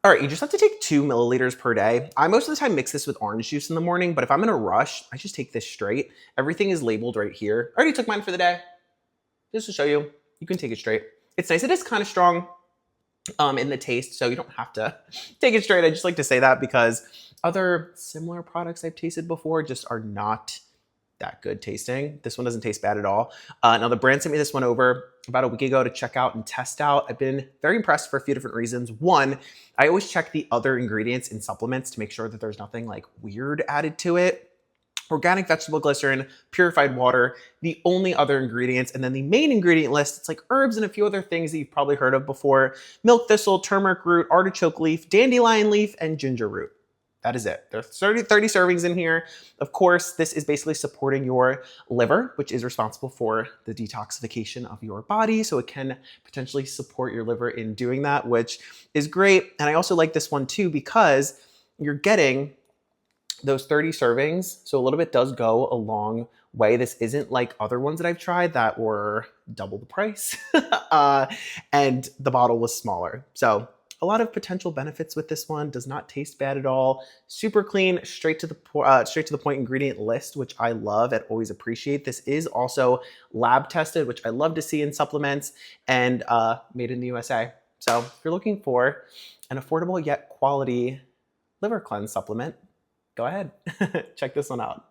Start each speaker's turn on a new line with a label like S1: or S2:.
S1: All right, you just have to take 2 milliliters per day. I most of the time mix this with orange juice in the morning, but if I'm in a rush, I just take this straight. Everything is labeled right here. I already took mine for the day. Just to show you, you can take it straight. It's nice. It is kind of strong in the taste, so you don't have to take it straight. I just like to say that because other similar products I've tasted before just are not that good tasting. This one doesn't taste bad at all. Now the brand sent me this one over about a week ago to check out and test out. I've been very impressed for a few different reasons. One, I always check the other ingredients in supplements to make sure that there's nothing like weird added to it. Organic vegetable glycerin, purified water, the only other ingredients, and then the main ingredient list, it's like herbs and a few other things that you've probably heard of before: milk thistle, turmeric root, artichoke leaf, dandelion leaf, and ginger root. That is it. There's 30 servings in here. Of course, this is basically supporting your liver, which is responsible for the detoxification of your body. So it can potentially support your liver in doing that, which is great. And I also like this one too, because you're getting those 30 servings. So a little bit does go a long way. This isn't like other ones that I've tried that were double the price and the bottle was smaller. So a lot of potential benefits with this one. Does not taste bad at all. Super clean, straight to the point ingredient list, which I love and always appreciate. This is also lab tested, which I love to see in supplements, and made in the USA. So if you're looking for an affordable yet quality liver cleanse supplement, go ahead, check this one out.